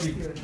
Okay.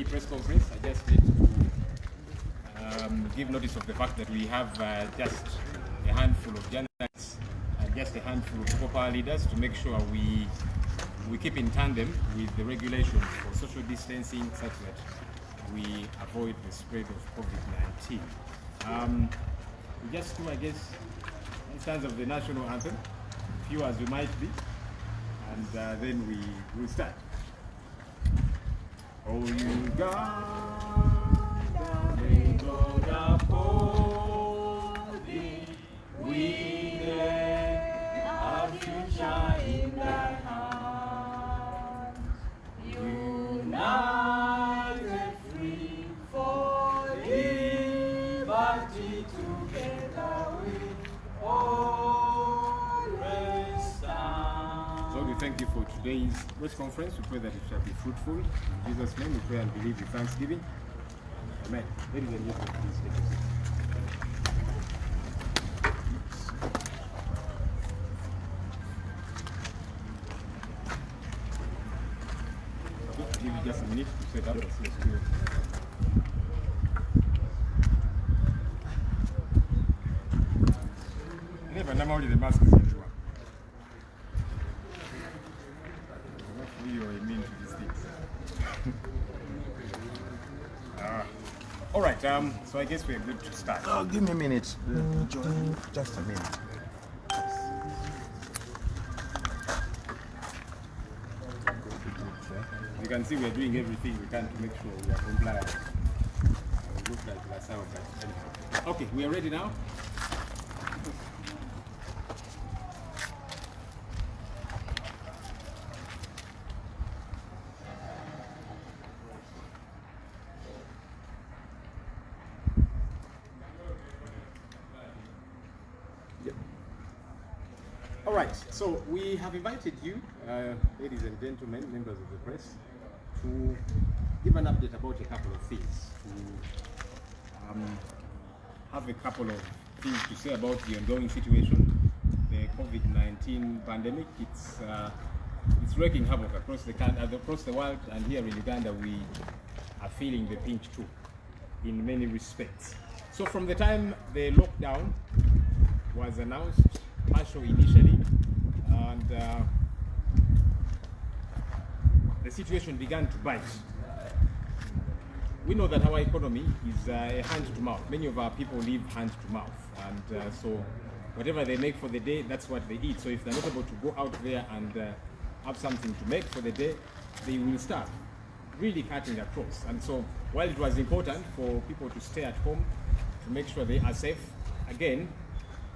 Press conference. I just need to give notice of the fact that we have just a handful of journalists and just a handful of power leaders to make sure we keep in tandem with the regulations for social distancing such that we avoid the spread of COVID-19. We just do, I guess, in terms of the national anthem, few as we might be, and then we will start. Oh, you God, may God uphold thee, we lay our future in thy hands. United, free for liberty, together we always stand. So we thank you for today's press conference. We pray that it shall be fruitful. In Jesus' name we pray and believe with thanksgiving. Amen. Ladies and gentlemen, please take a seat. Give you just a minute to set up. Let's do it. Never normally the mask is everyone. We are immune to these things. All right, so I guess we're good to start. Oh, give me a minute, John. Just a minute. You can see we're doing everything we can to make sure we are compliant. We look like ourselves, but anyhow. Okay, we are ready now. All right, so we have invited you, ladies and gentlemen, members of the press, to give an update about a couple of things, to have a couple of things to say about the ongoing situation, the COVID-19 pandemic. It's wreaking havoc across the world, and here in Uganda we are feeling the pinch too, in many respects. So from the time the lockdown was announced, partial initially, and the situation began to bite. We know that our economy is hand to mouth. Many of our people live hand to mouth, and so whatever they make for the day, that's what they eat. So if they're not able to go out there and have something to make for the day, they will starve, really cutting across. And so while it was important for people to stay at home to make sure they are safe, again,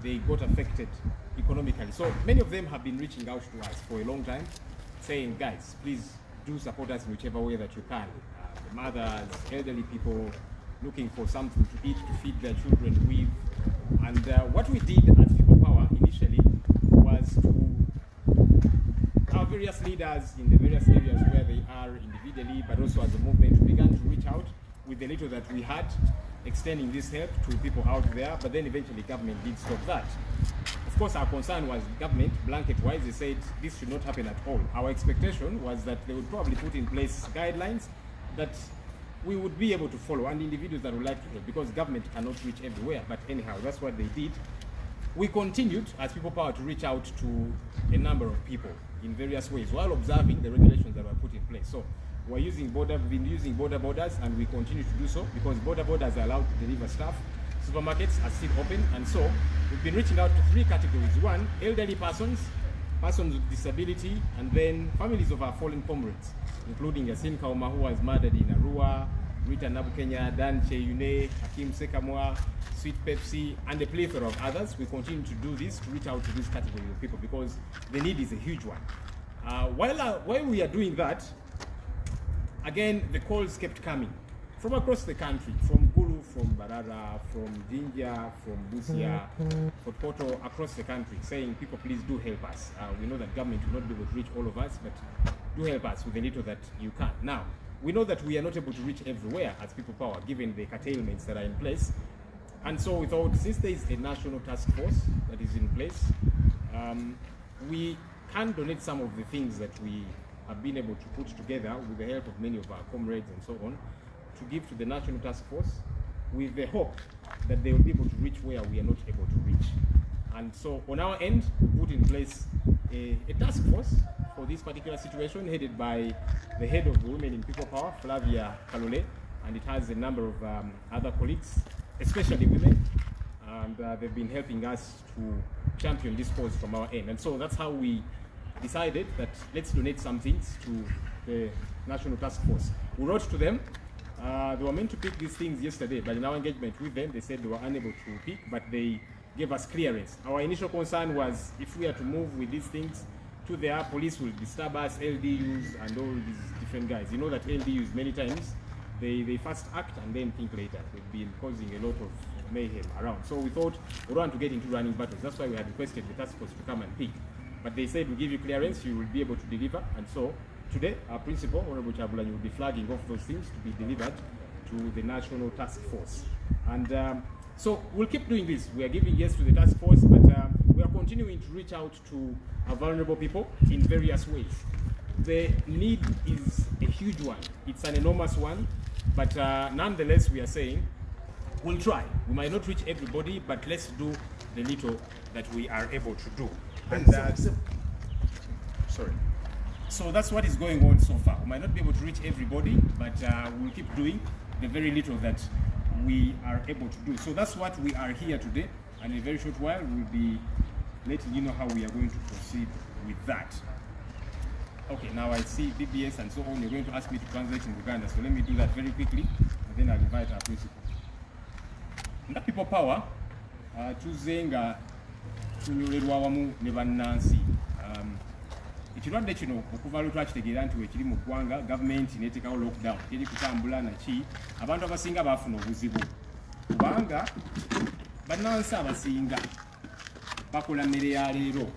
they got affected economically. So many of them have been reaching out to us for a long time, saying, guys, please do support us in whichever way that you can. The mothers, elderly people looking for something to eat, to feed their children with. And what we did at People Power initially was to our various leaders in the various areas where they are individually, but also as a movement, began to reach out with the little that we had, extending this help to people out there, but then eventually government did stop that. Of course, our concern was government, blanket-wise, they said this should not happen at all. Our expectation was that they would probably put in place guidelines that we would be able to follow, and individuals that would like to help, because government cannot reach everywhere. But anyhow, that's what they did. We continued as People Power to reach out to a number of people in various ways while observing the regulations that were put in place. So we've been using border borders, and we continue to do so because border borders are allowed to deliver stuff. Supermarkets are still open, and so we've been reaching out to 3 categories. 1, elderly persons, persons with disability, and then families of our fallen comrades, including Yasin Kauma, who was murdered in Arua, Rita Nabukenya, Dan Cheyune, Hakim Sekamwa, Sweet Pepsi, and a plethora of others. We continue to do this to reach out to this category of people because the need is a huge one. While we are doing that, again, the calls kept coming from across the country, from Gulu, from Barara, from Jinja, from Busia, Poto, across the country, saying, people, please do help us. We know that government will not be able to reach all of us, but do help us with the little that you can. Now, we know that we are not able to reach everywhere as People Power, given the curtailments that are in place. And so we thought, since there is a national task force that is in place, we can donate some of the things that we have been able to put together with the help of many of our comrades and so on, to give to the national task force with the hope that they will be able to reach where we are not able to reach. And so on our end, we put in place a task force for this particular situation, headed by the head of Women in People Power, Flavia Kalole, and it has a number of other colleagues, especially women, and they've been helping us to champion this cause from our end. And so that's how we decided that let's donate some things to the National Task Force. We wrote to them. They were meant to pick these things yesterday, but in our engagement with them, they said they were unable to pick, but they gave us clearance. Our initial concern was if we are to move with these things to their police will disturb us, LDUs and all these different guys. You know that LDUs many times, they first act and then think later. They've been causing a lot of mayhem around. So we thought we don't want to get into running battles. That's why we had requested the task force to come and pick. But they said, we'll give you clearance, you will be able to deliver. And so today, our principal, Honorable Chabulanyi, will be flagging off those things to be delivered to the National Task Force. And so we'll keep doing this. We are giving yes to the task force, but we are continuing to reach out to our vulnerable people in various ways. The need is a huge one. It's an enormous one, but nonetheless, we are saying, we'll try. We might not reach everybody, but let's do the little that we are able to do. And sorry. So that's what is going on so far. We might not be able to reach everybody, but we'll keep doing the very little that we are able to do. So that's what we are here today, and in a very short while, we'll be letting you know how we are going to proceed with that. Okay, now I see BBS and so on. You're going to ask me to translate in Uganda, so let me do that very quickly, and then I'll invite our principal. Nga People Power, tuzenga tunyulerwa wamu ne bannansi. Ekirwadde kino okuva lwe twakitegeera nti wekiri mu ggwanga, gavumenti n'eteekawo lockdown eri kutambula naki, abantu abasinga baafuna obuzibu kubanga bannansi abasinga bakola mmere ya leero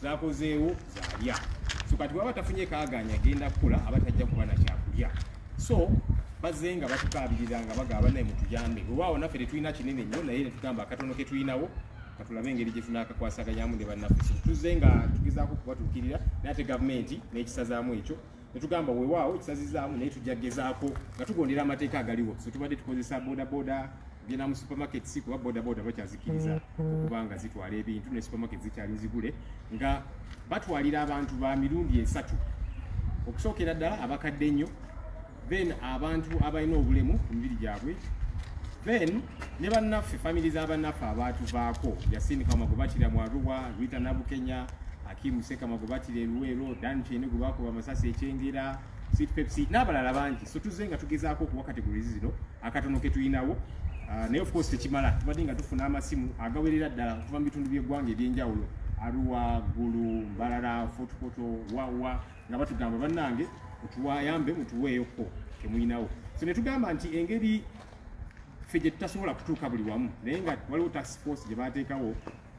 zaakozeewo zaalya. So kati bwaba tafunye kaaganya agenda kukola aba tajja kuba na kyakulya. So bazze nga batukaabirira nga bagamba naye mutuyambe. Olwawo naffe tetulina kinene nnyo naye ne tugamba akatono ke tulinawo katulabe engeri gye tunaakakwasaganyamu ne bannaffe. Tuzze nga tugezaako kubatuukirira naye ate gavumenti n'ekisazaamu ekyo ne tugamba weewaawo ekisazizaamu naye tujja gezaako nga tugondera amateeka agaliwo. So tubadde tukozesa bodaboda, genda mu supermarket si kuba bodaboda bakyazikiriza okubanga zitwala ebintu ne supermarket zikyali zigule nga batwalira abantu ba mirundi 3. Okusookera ddala abakadde ennyo, then abantu abalina obulemu ku mibiri gyabwe, then ne bannaffe family z'abannaffe abaatuvaako Yasin Kauma gwe batira mu Arua, Rita Nabukenya, Hakim Sekamwa gwe batira e Luweero, Dan Cheyune gwe baakuba amasasi ekyengera, Sweet Pepsi n'abalala bangi. So tuzze nga tugezaako okuwa categories zino akatono ke tulinawo. Naye of course tekimala, tubadde nga tufuna amasimu agawerera ddala okuva mu bitundu by'eggwanga eby'enjawulo, Arua, Gulu, Mbarara, Fort Poto, Wawa, nga batugamba bannange mutuwayambe mutuweeyoko temulinawo. So ne tugamba nti engeri ffe gye tutasobola kutuuka buli wamu, naye nga waliwo task force gye baateekawo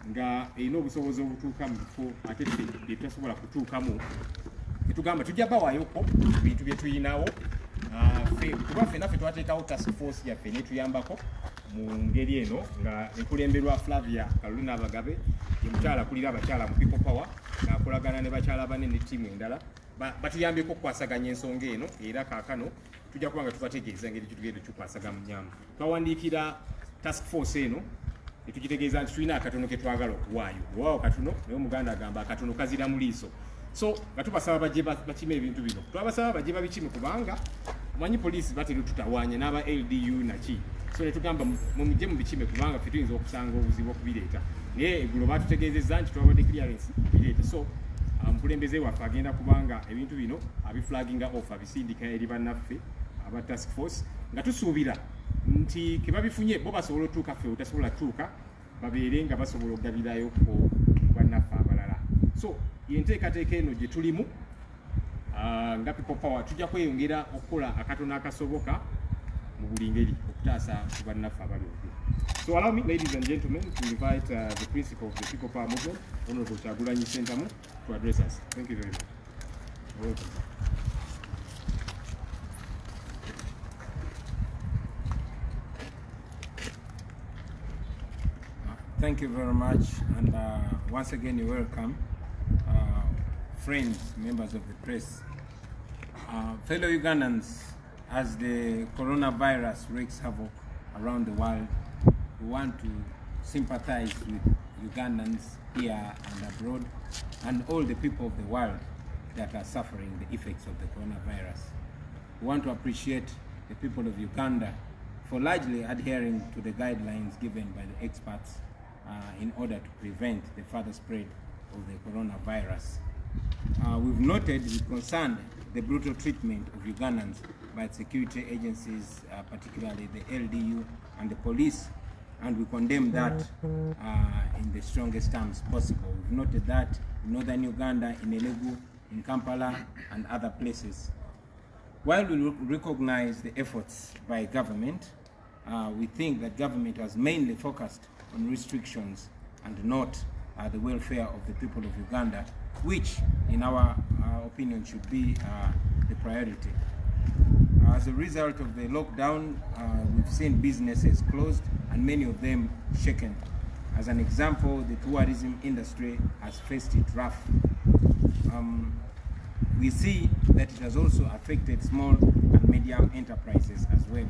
nga erina obusobozi obutuuka mu bifo ate ffe bye tutasobola kutuukamu, netugamba tujja bawayoko bintu bye tuyinawo. Kuba ffe naffe twateekawo task force yaffe netuyambako mu ngeri eno nga ekulemberwa Flavia Kalole n'Abagabe, ye mukyala akulira abakyala mu People Power, ng'akolagana ne bakyala bane ne ttiimu endala batuyambeko okukwasaganya ensonga eno, era kaakano tujja kuba nga tubategeeza engeri gyetugenda tukwasagamunyamu. Twawandiikira task force eno ne tugitegeeza nti tulina akatono ke twagala okuwaayo. Owaawo katono naye Omuganda agamba akatono kazira mu liiso. So nga tubasaba bajje bakime ebintu bino. Twabasaba bajje babikime kubanga omanyi poliisi batera tutawaanya n'aba LDU naki. So ne tugamba mujje mubikime kubanga ffe tuyinza okusanga obuzibu okubireeta. Naye eggulo baatutegeezezza nti twabadde clearance bireeta. So omukulembeze waffe agenda kubanga ebintu bino abiflaginga off abisindika eri bannaffe aba task force nga tusuubira nti ke babifunye bo basobola otuuka ffe utasobola tuuka babeere nga basobola okugabirayo ku bannaffe abalala. So yenteekateeka eno gye tulimu nga People Power tujja kweyongera okukola akatono akasoboka mu buli ngeri okutaasa ku bannaffe abali okwo. So allow me, ladies and gentlemen, to invite the principal of the People Power Movement, Honorable Kyagulanyi Ssentamu, to address us. Thank you very much. You're welcome. Thank you very much, and once again you're welcome, friends, members of the press, fellow Ugandans. As the coronavirus wreaks havoc around the world, we want to sympathize with Ugandans here and abroad, and all the people of the world that are suffering the effects of the coronavirus. We want to appreciate the people of Uganda for largely adhering to the guidelines given by the experts in order to prevent the further spread of the coronavirus. We've noted with concern the brutal treatment of Ugandans by security agencies, particularly the LDU and the police, and we condemn that in the strongest terms possible. We've noted that in northern Uganda, in Elegu, in Kampala, and other places. While we recognize the efforts by government, we think that government has mainly focused on restrictions and not the welfare of the people of Uganda, which in our opinion should be the priority. As a result of the lockdown, we've seen businesses closed and many of them shaken. As an example, the tourism industry has faced it rough. We see that it has also affected small and medium enterprises as well.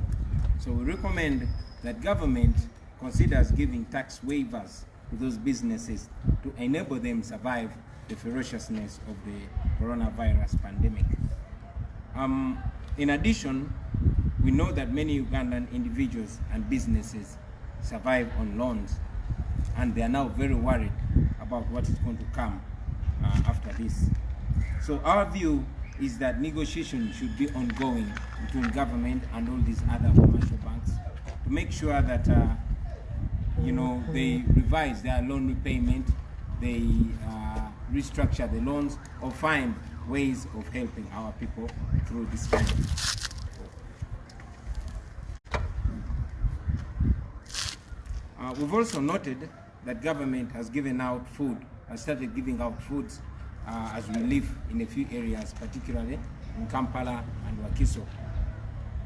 So we recommend that government considers giving tax waivers to those businesses to enable them survive the ferociousness of the coronavirus pandemic. In addition, we know that many Ugandan individuals and businesses survive on loans, and they are now very worried about what is going to come after this. So our view is that negotiations should be ongoing between government and all these other commercial banks to make sure that they revise their loan repayment, they restructure the loans, or find ways of helping our people through this time. We've also noted that government has started giving out foods as relief in a few areas, particularly in Kampala and Wakiso.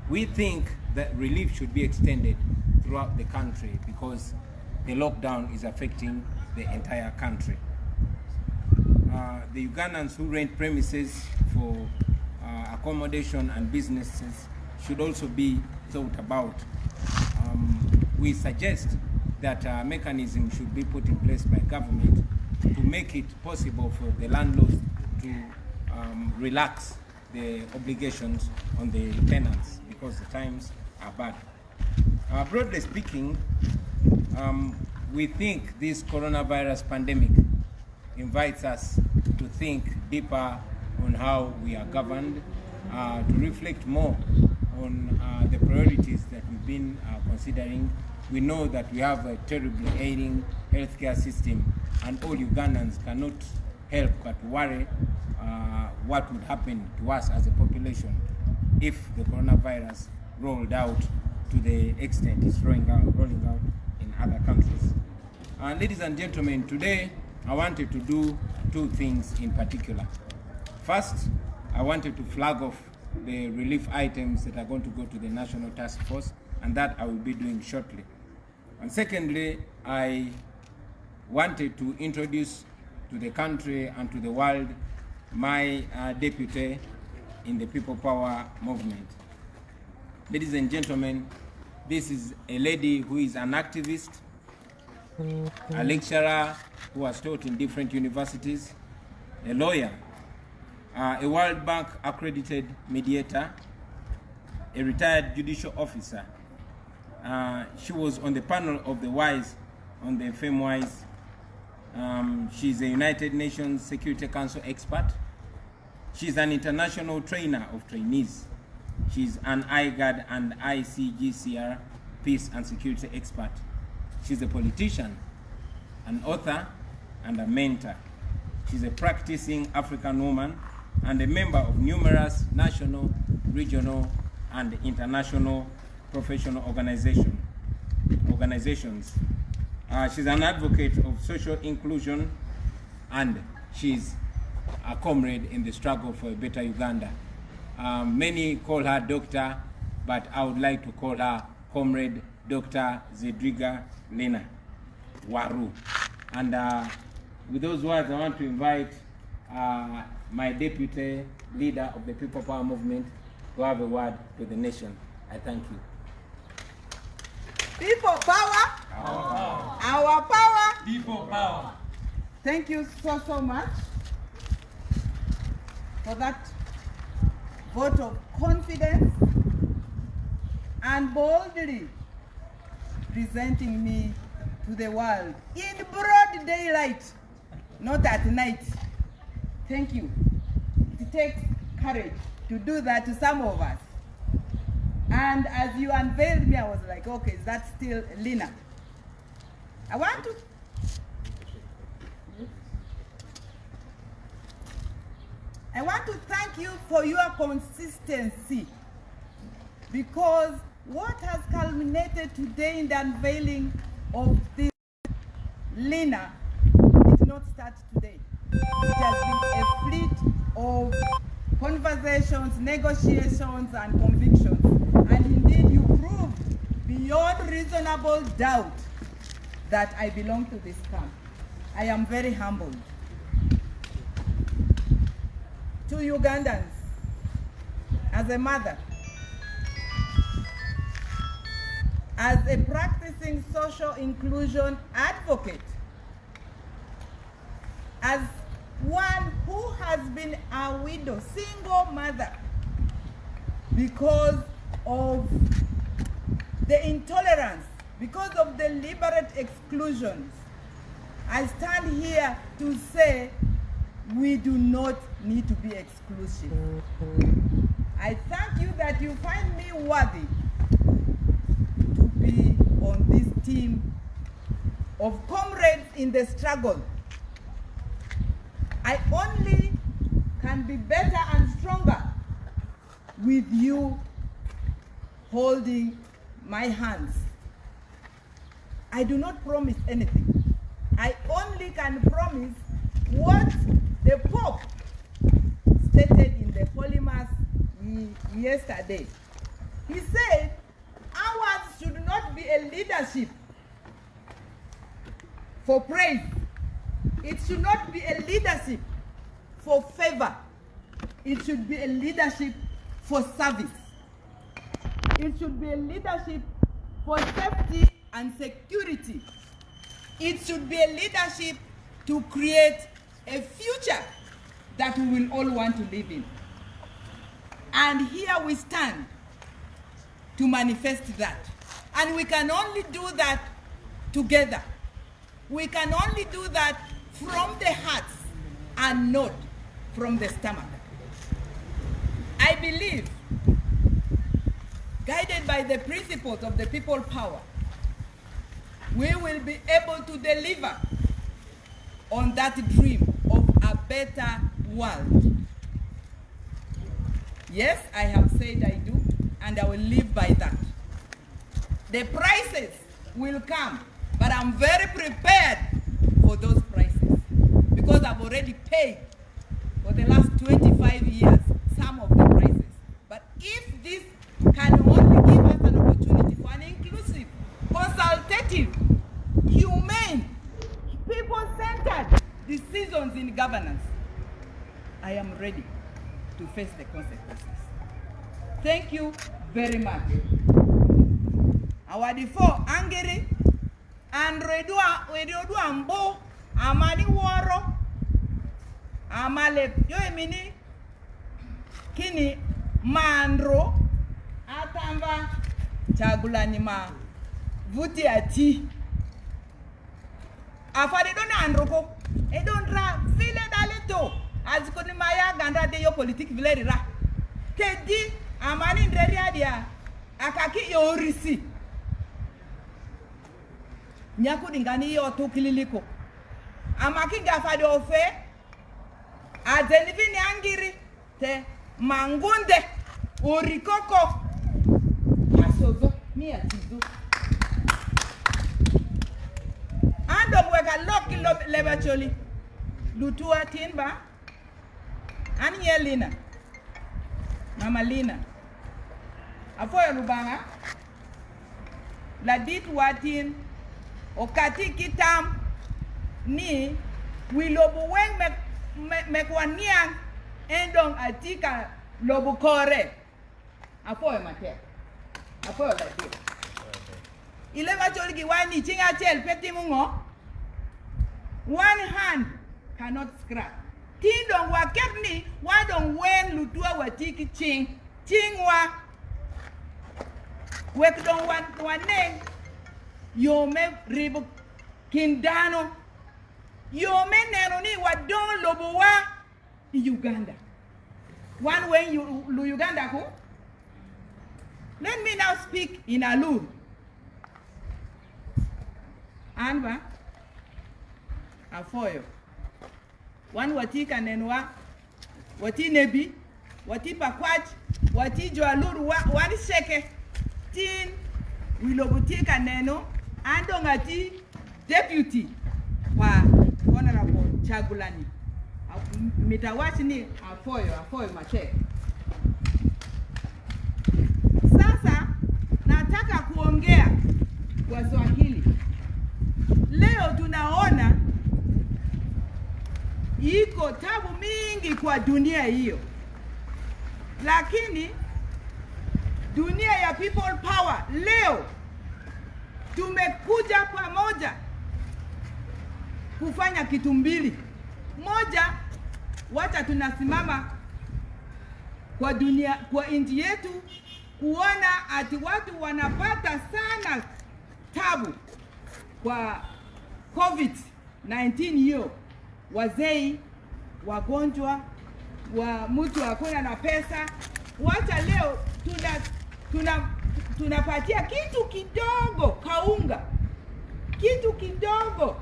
We think that relief should be extended throughout the country because the lockdown is affecting the entire country. The Ugandans who rent premises for accommodation and businesses should also be thought about. We suggest that a mechanism should be put in place by government to make it possible for the landlords to relax the obligations on the tenants because the times are bad. Broadly speaking, we think this coronavirus pandemic invites us to think deeper on how we are governed, to reflect more on the priorities that we've been considering. We know that we have a terribly ailing healthcare system, and all Ugandans cannot help but worry what would happen to us as a population if the coronavirus rolled out to the extent it's rolling out in other countries. Ladies and gentlemen, today I wanted to do two things in particular. First, I wanted to flag off the relief items that are going to go to the National Task Force, and that I will be doing shortly. And secondly, I wanted to introduce to the country and to the world my deputy in the People Power Movement. Ladies and gentlemen, this is a lady who is an activist, a lecturer who has taught in different universities, a lawyer, a World Bank accredited mediator, a retired judicial officer. She was on the panel of the WISE, on the FemWISE. She's a United Nations Security Council expert. She's an international trainer of trainees. She's an IGAD and ICGCR peace and security expert. She's a politician, an author, and a mentor. She's a practicing African woman and a member of numerous national, regional, and international professional organizations. She's an advocate of social inclusion, and she's a comrade in the struggle for a better Uganda. Many call her doctor, but I would like to call her Comrade Dr. Zedriga Lena Waru. And with those words, I want to invite my deputy leader of the People Power Movement to have a word with the nation. I thank you. People power. Our power. Our power. People power. Thank you so much for that vote of confidence and boldly presenting me to the world in broad daylight, not at night. Thank you. It takes courage to do that to some of us. And as you unveiled me, I was like, okay, is that still Lena? I want to thank you for your consistency, because what has culminated today in the unveiling of this Lena did not start today. It has been a fleet of conversations, negotiations, and convictions. And indeed, you proved beyond reasonable doubt that I belong to this camp. I am very humbled. To Ugandans, as a mother, as a practicing social inclusion advocate, as one who has been a widow, single mother, because of the intolerance, because of the deliberate exclusions, I stand here to say we do not need to be exclusive. I thank you that you find me worthy to be on this team of comrades in the struggle. I only can be better and stronger with you holding my hands. I do not promise anything. I only can promise what the Pope stated in the Holy Mass yesterday. He said, ours should not be a leadership for praise. It should not be a leadership for favor. It should be a leadership for service. It should be a leadership for safety and security. It should be a leadership to create a future that we will all want to live in. And here we stand to manifest that. And we can only do that together. We can only do that from the hearts and not from the stomach. I believe, guided by the principles of the people power, we will be able to deliver on that dream of a better world. Yes, I have said I do, and I will live by that. The prices will come, but I'm very prepared for those prices, because I've already paid for the last 25 years some of the prices. But if this can only give us an opportunity for an inclusive, consultative, humane, people-centered decisions in governance, I am ready to face the consequences. Thank you very much. Our default angry and redo ambo amani woro amale yo emini kini mandro atamba chagulani ma vuti ati afade don androko e don ra file daleto azikoni maya ganda de yo politique vile ra kedi amani ndreri adia akaki yorisi nyaku dingani yo to kililiko amaki gafade ofe azelivini angiri te mangunde urikoko asozo mi atizo ando bweka loki lebacholi lutua tinba anye Lina mama Lina afoya lubanga la dit watin okati kitam ni wilobu weng mekwaniang endong atika lobu kore afoya mate afoya la dit ile bacholi giwani chinga chel peti mungo one hand cannot scratch tindong waketni wadong wen lutua watiki chingwa wekdong waneng yome ribu kindano yome neno ni wadong lobowa Uganda one way Uganda ko. Let me now speak in Alur anba afoyo one watika nenwa wati nebi wati pakwach wati joaluru wani sheke tin wilobutika neno ando ngati deputy wa honorable Chagulani mitawachi ni afoyo macheke. Sasa nataka kuongea kwa Swahili. Leo tunaona iko tabu mingi kwa dunia hiyo, lakini dunia ya people power leo tumekuja pamoja kufanya kitu mbili. Moja, wacha tunasimama kwa dunia, kwa nchi yetu, kuona ati watu wanapata sana tabu kwa COVID-19 hiyo, wazee, wagonjwa, wa mtu hakuna na pesa. Wacha leo tunapatia kitu kidogo kaunga, kitu kidogo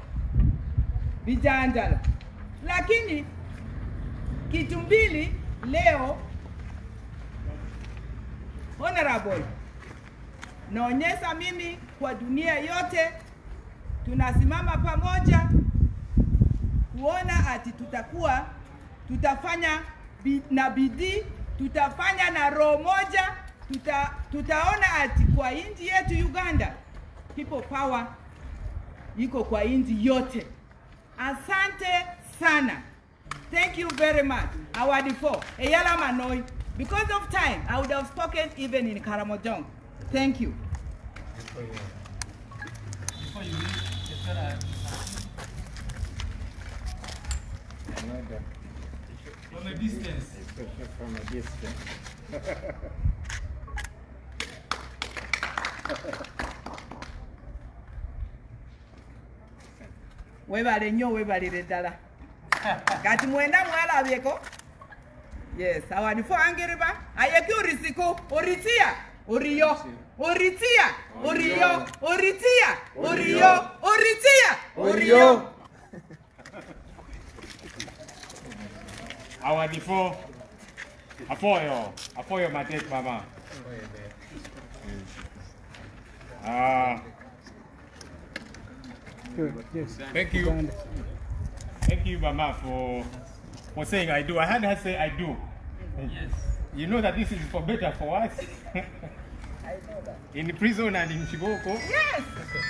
vijandala, lakini kitu mbili leo honorable naonyesha mimi kwa dunia yote tunasimama pamoja kuona ati tutafanya na bidii, tutafanya na roho moja, tutaona ati kwa nchi yetu Uganda people power iko kwa nchi yote. Asante sana. Thank you very much. Award 4. Eyala Manoi. Because of time, I would have spoken even in Karamojong. Thank you. Before you leave, from a distance. From a distance. Webale nyo webale dala. Kati mwenda mwala abieko. Yes, award 4 angiriba. Ayeki urisiko, oritia, oriyo, oritia, oriyo, oritia, oriyo, oritia, oriyo. Award 4 afoyo matek mama. Yes. Thank you. Thank you, Mama, for saying I do. I had her say I do. Yes. You know that this is for better for us. I know that. In prison and in Chiboko. Yes.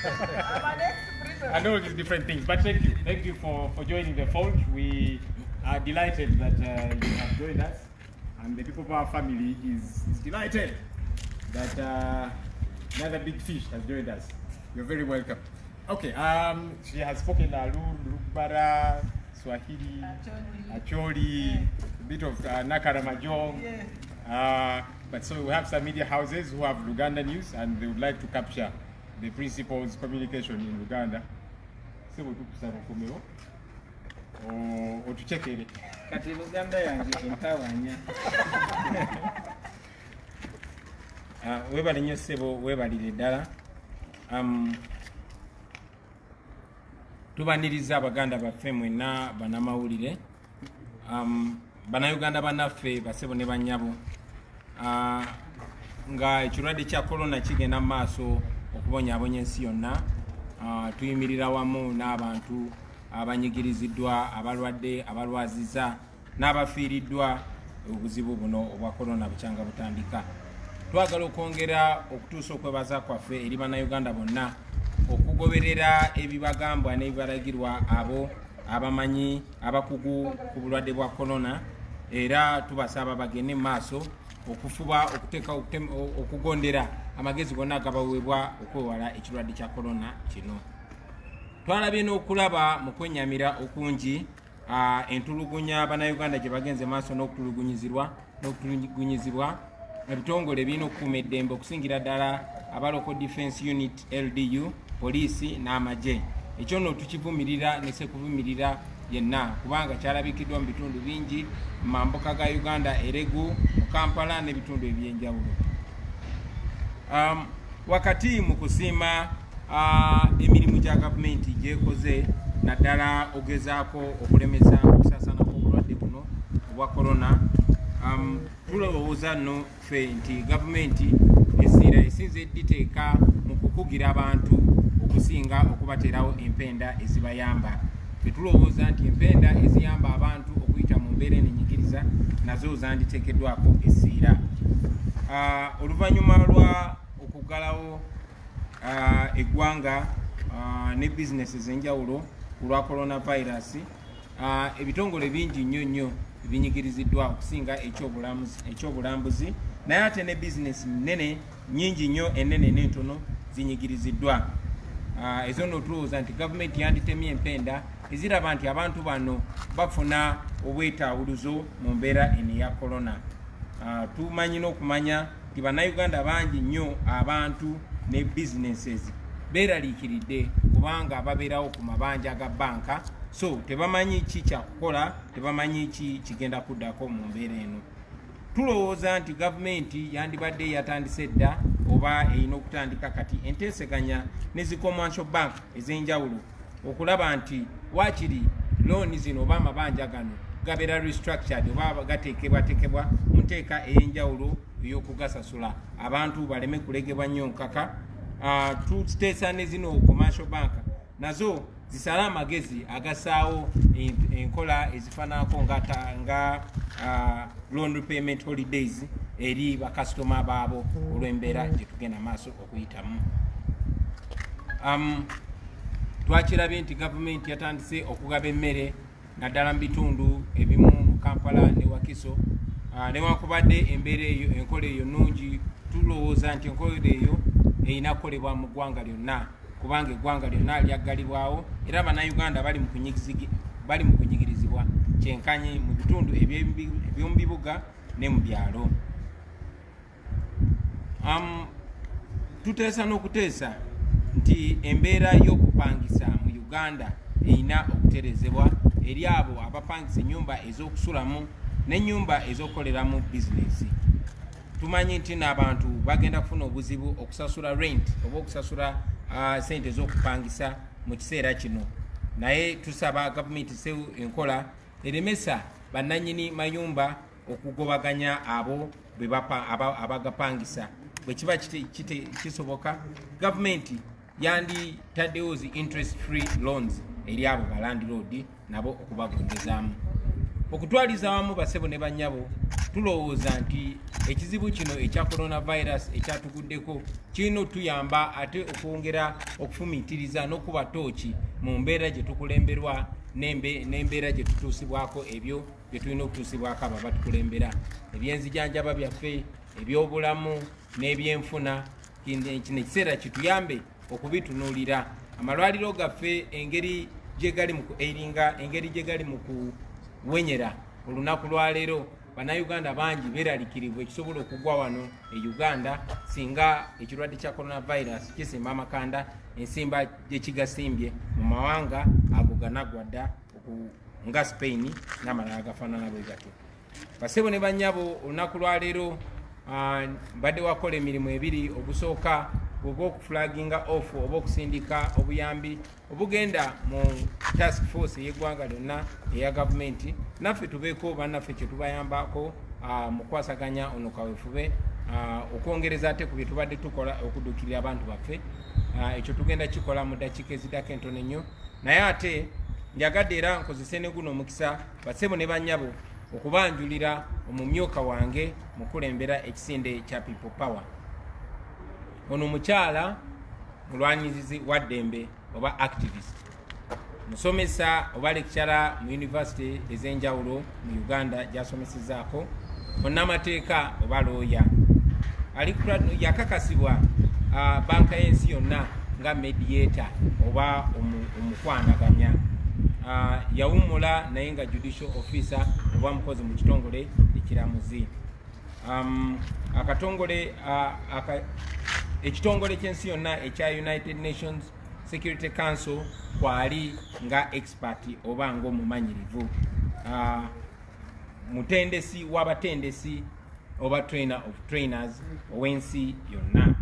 I'm an ex-prisoner. And all these different things. But thank you. Thank you for joining the fold. We are delighted that you have joined us. And the People Power family is delighted that another big fish has joined us. You're very welcome. Okay, she has spoken Lugubara, Swahili, Acholi, a bit of Nakara Mahjong. But so we have some media houses who have Luganda news and they would like to capture the principal's communication in Luganda. So we'll do or to check it. Kati Luganda yange entawanya. Webale nnyo ssebo webalire ddala. Tubaniriza abaganda baffe mwenna banamawulire. Bannayuganda bannaffe basebo ne bannyabo. Nga ekirwadde kya corona kigenda mu maaso okubonyaabonya ensi yonna. Tuyimirira wamu n'abantu abanyigiriziddwa, abalwadde, abalwaziza n'abafiiriddwa obuzibu buno obwa corona bukyanga butandika. Twagala okwongera okutuusa okwebaza kwaffe eri bannayuganda bonna okugoberera ebibagambwa n'ebibalagirwa abo abamanyi abakugu ku bulwadde bwa corona, era tubasaba bagende mu maaso okufuba okugondera amagezi gonna agabaweebwa okwewala ekirwadde kya corona kino. Twalabye n'okulaba mu kwennyamira okungi entulugunya bannayuganda gye bagenze maaso n'okutulugunyizibwa ebitongole birina okukuuma eddembe okusingira ddala aba Local Defence Unit LDU, poliisi n'amagye. Ekyo nno tukivumirira ne sekuvumirira yenna kubanga kyalabikiddwa mu bitundu bingi mu mambuka ga Uganda, Eregu, mu Kampala n'ebitundu ebyenjawulo. Wakati mu kusiima emirimu gya gavumenti gyekoze naddala ogezaako okulemesa okusaasaana kw'obulwadde buno obwa corona, tulowooza nno ffe nti gavumenti essira esinze edditeeka mu kukugira abantu okusinga okubateerawo empenda ezibayamba. Tetulowooza nti empenda eziyamba abantu okuyita mu mbeera ennenyigiriza nazo zanditeekeddwako essira. Oluvannyuma lwa okuggalawo eggwanga ne bizinesi ez'enjawulo olwa coronavirus, ebitongole bingi nnyo binyigiriziddwa okusinga ekyobulambuzi, naye ate ne bizinesi nnene nnyingi nnyo ennene n'entono zinyigiriziddwa. Ezo nno tulowooza nti gavumenti yanditemye empenda eziraba nti abantu bano bafuna obwetawuluzo mu mbeera eno eya corona. Tumanyi n'okumanya nti bannayuganda bangi nnyo abantu ne businesses beeraliikiridde kubanga babeerawo ku mabanja ga banka, so tebamanyi ki kyakukola, tebamanyi ki kigenda kuddako mu mbeera eno. Tulowooza nti gavumenti yandibadde yatandise dda oba erina okutandika kati enteeseganya ne zi commercial bank ez'enjawulo okulaba nti waakiri looni zino oba amabanja gano gabeera restructured oba gateekebwateekebwa mu nteeka ey'enjawulo ey'okugasasula abantu baleme kulegebwa nnyo nkaka. Tuteesa ne zino commercial bank nazo zisale amagezi agasaawo enkola ezifaananako nga loan repayment holidays eri bakasitoma baabo olw'embeera gye tugenda maaso okuyitamu. Twakirabye nti gavumenti yatandise okugaba emmere naddala mu bitundu ebimu mu Kampala ne Wakiso, newankubadde embeera eyo enkola eyo nnungi, tulowooza nti enkola eyo erina kukolebwa mu ggwanga lyonna kubanga eggwanga lyonna lyaggalibwawo era bannayuganda bali mu kunyigirizibwa kyenkanyi mu bitundu eby'omu bibuga ne mu byalo. Tuteesa n'okuteesa nti embeera y'okupangisa mu Uganda erina okuterezebwa eri abo abapangisa ennyumba ez'okusulamu n'ennyumba ez'okukoleramu bizinesi. Tumanyi nti n'abantu bagenda kufuna obuzibu okusasula rent oba okusasula sente ez'okupangisa mu kiseera kino, naye tusaba gavumenti sewu enkola eremesa bannannyini mayumba okugobaganya abo abagapangisa. Bwe kiba kisoboka gavumenti yanditaddewo zi interest free loans eri abo ba landlord nabo okubagondezaamu. Okutwaliza awamu basebo ne bannyabo, tulowooza nti ekizibu kino ekya coronavirus ekyatuguddeko kirina otuyamba ate okwongera okufumiitiriza n'okuba tooki mu mbeera gye tukulemberwa n'embeera gye tutuusibwako ebyo bye tulina okutuusibwako abo abatukulembera. Ebyenzijanjaba byaffe ebyobulamu n'ebyenfuna. Kino ekiseera kituyambe okubitunuulira amalwaliro gaffe engeri gye gali mu kueringa, engeri gye gali mu kuwenyera. Olunaku lwaleero bannayuganda bangi beeralikirivu ekisobola okugwa wano e Uganda singa ekirwadde kya coronavirus kisimba amakanda, ensimba gye kigasimbye mu mawanga ago ganaggwadda nga Spain n'amalala agafaanana bwe gatyo. Basebo ne bannyabo, olunaku lwaleero mbadde wakola emirimu ebiri. Ogusooka ogw'okuflaginga off oba okusindika obuyambi obugenda mu task force y'eggwanga lyonna eya gavumenti, naffe tubeeko bannaffe kye tubayambako mu kwasaganya ono kaweefube okwongereza ate ku bye tubadde tukola okuddukirira abantu baffe. Ekyo tugenda kikola mu ddakiika ezidako entono ennyo, naye ate njagadde era nkozese ne guno omukisa basebo ne bannyabo okubanjulira omumyuka wange mu kulembera ekisinde kya People Power. Ono mukyala mulwanirizi wa ddembe oba activist, musomesa oba lecturer mu university ez'enjawulo mu Uganda gy'asomesezzaako, munnamateeka oba looya, yakakasibwa banka y'ensi yonna nga mediator oba omukwanaganya. Yawummula naye nga judicial officer oba mukozi mu kitongole ekiramuzi. Ekitongole ky'ensi yonna ekya United Nations Security Council kwali nga expert oba ng'omumanyirivu, mutendesi w'abatendesi oba trainer of trainers ow'ensi yonna,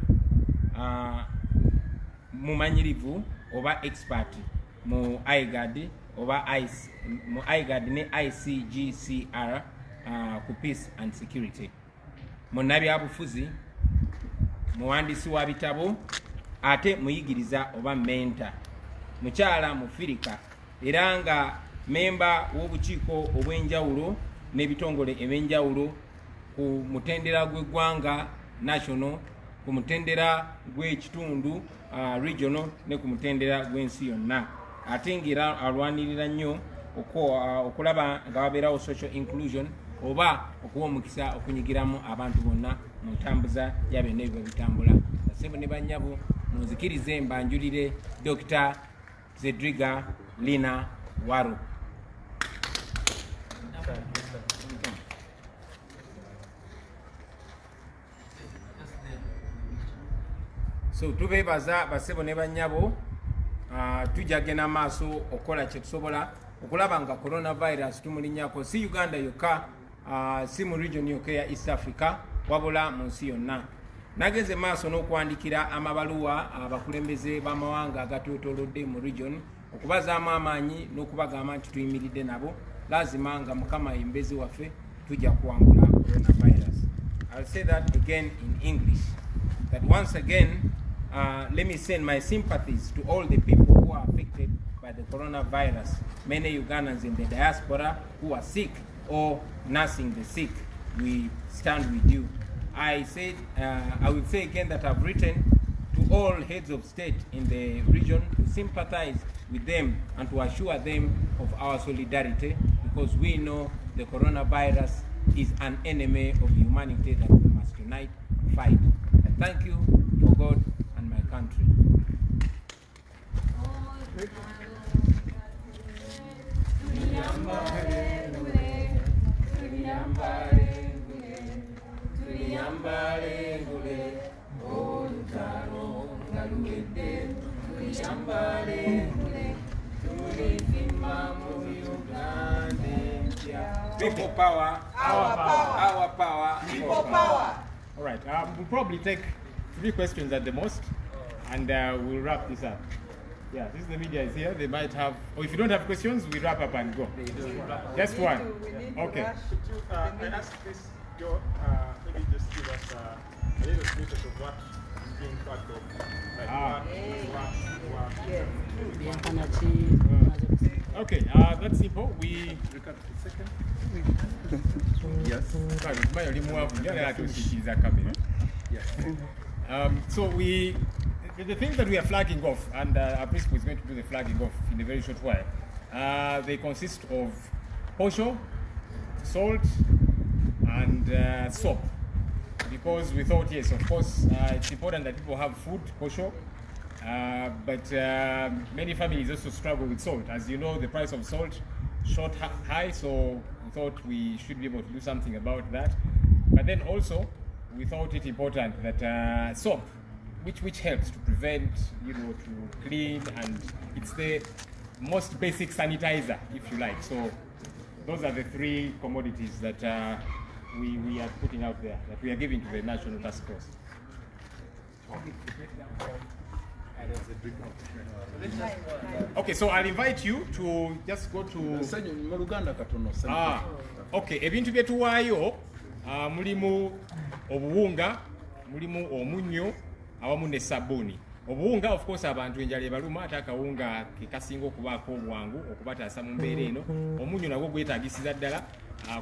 mumanyirivu oba expert mu IGAD oba mu IGAD ne ICGCR ku peace and security, munnabyabufuzi, muwandiisi wa bitabo, ate muyigiriza oba menta, mukyala mufirika era nga memba w'obukiiko obw'enjawulo n'ebitongole ebyenjawulo ku mutendera gw'eggwanga national, ku mutendera gw'ekitundu regional ne ku mutendera gw'ensi yonna. Ate ng'era alwanirira nnyo okulaba nga wabeerawo social inclusion oba okuwa omukisa okunyigiramu abantu bonna mu ntambuza ya byonna ebyo bitambula. Basebo ne bannyabo, munzikirize mbanjulire Dr. Zedriga Lina Waro. So tubeebaza basebo ne bannyabo, tujja genda maaso okukola kye tusobola okulaba nga coronavirus tumulinnyako si Uganda yokka, si mu region yokka ya East Africa wabula mu nsi yonna. Nagenze maaso n'okuwandikira amabaluwa abakulembeze b'amawanga agatwetoolodde mu region okubazaamu amaanyi n'okubagamba nti tuyimiridde nabo, lazima nga Mukama yembezi waffe tujja kuwangula coronavirus. I'll say that again in English, that once again let me send my sympathies to all the people who are affected by the coronavirus, many Ugandans in the diaspora who are sick or nursing the sick. We stand with you. I will say again that I've written to all heads of state in the region to sympathize with them and to assure them of our solidarity, because we know the coronavirus is an enemy of humanity that we must unite and fight. I thank you for God and my country. People power, Our power. our power, People power. All right, we'll probably take 3 questions at the most, and we'll wrap this up. Yeah, since the media is here, they might have, or if you don't have questions, we wrap up and go. Just one. We need to Okay. rush to I the asked this, Joe, maybe just give us a little snippet of what is being tracked of. Like what. Okay, that's simple. We. Yes. So the things that we are flagging off, and our principal is going to do the flagging off in a very short while, they consist of posho, salt, and soap. because we thought, yes, of course, it's important that people have food, kosher, but many families also struggle with salt. As you know, the price of salt shot high, so we thought we should be able to do something about that. But then also, we thought it important that soap, which helps to prevent, to clean, and it's the most basic sanitizer, if you like. So those are the three commodities that we are putting out there, that we are giving to the National Task Force. Okay, so I'll invite you to just go to... Okay, ebintu byetuwaayo mulimu obuwunga, mulimu omunyo, awamu ne sabuni. Obuwunga, of course, abantu enjala ebaluma ate akawunga ke kasinga okubaako obwangu okubataasa mu mbeera eno. Omunyo nagwo gwetaagisiza ddala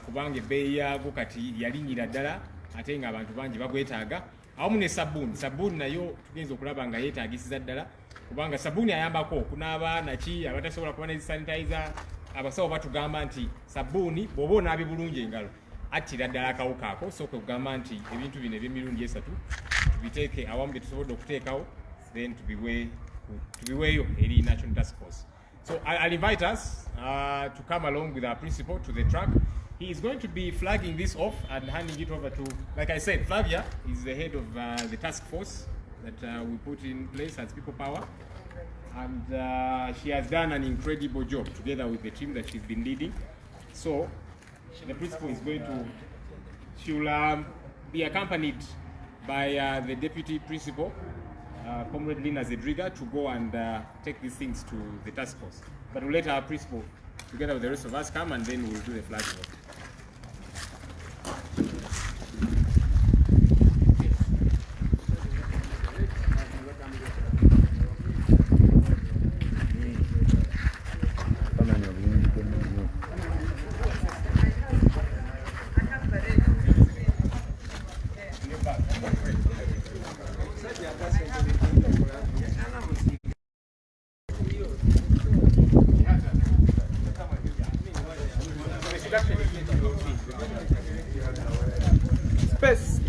kubanga ebbeeyi yaagwo kati yalinnyira ddala ate nga abantu bangi bagwetaaga. Awamu ne sabuni. Sabuni nayo tugenza okulaba nga yeetaagisiza ddala kubanga sabuni ayambako okunaaba naki abatasobola kuba ne sanitizer. Abasawo batugamba nti sabuni bw'oba onaabye bulungi engalo attira ddala akawuka ako, so kugamba nti ebintu bino eby'emirundi esatu tubiteeke awamu bye tusobodde okuteekawo, then tubiweeyo eri National Task Force. So I'll invite us to come along with our principal to the truck. He is going to be flagging this off and handing it over to, like I said, Flavia is the head of the task force that we put in place as People Power. And she has done an incredible job together with the team that she's been leading. So the principal is going to, she'll be accompanied by the deputy principal, Comrade Lina Zedriga, to go and take these things to the task force. But we'll let our principal, together with the rest of us, come and then we'll do the flagging.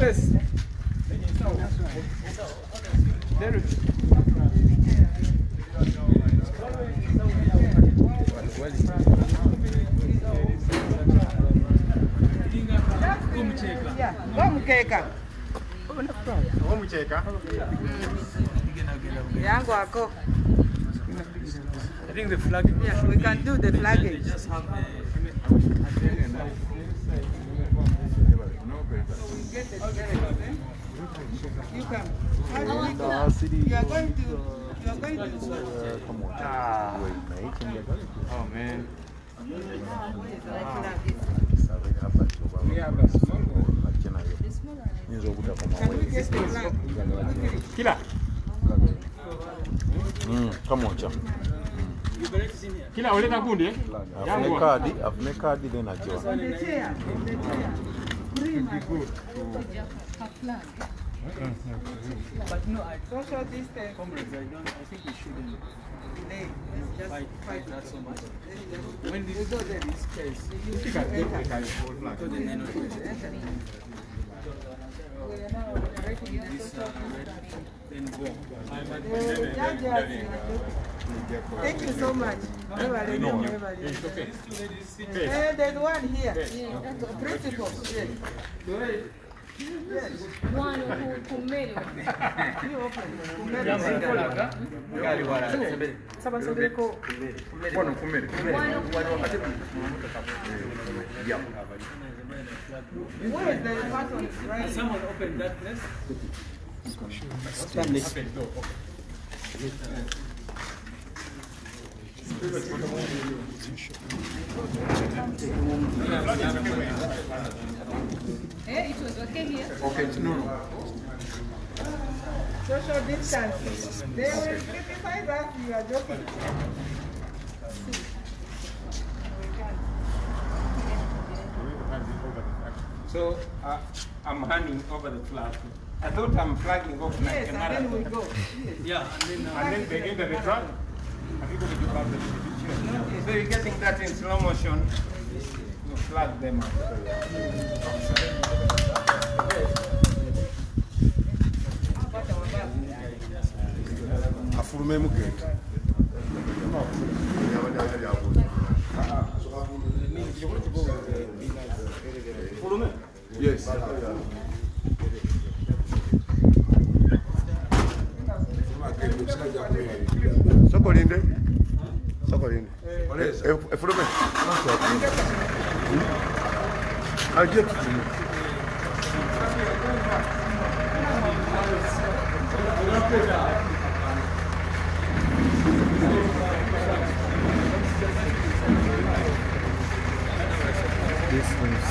Space. There it is. Yangu ako. I think the flagging. Yeah, we can do the flagging. Just have You come. You are going to. Oh man. We have a small one. Can we get the flag? Kila. Come on, Cham. Kila oleta kundi eh? I've made card then I join. On the chair. On the chair. Green. but no, Social distance. comrades, I think we shouldn't Just fight that so much. When We this go there. case, You can take the guy whole flag. to the nano We are now operating in a this social then go. Thank you so much. It's okay. There's one here. Principal. Yes. Yes. One who committed. You open. Where is the person? Right. Someone opened that place. It was okay here. Okay, no. Social distance. They will criticize us. You are joking. So I'm handing over the flag. I thought I'm flagging off like Yes, a and marathon. then we go. Yes. Yeah, And then they enter the truck. Have you got to do about the picture? So you're getting that in slow motion. You flag them up. fulume mugenda. Yes. Sokolinde. Sokolinde. Fulume. Ajje. This one's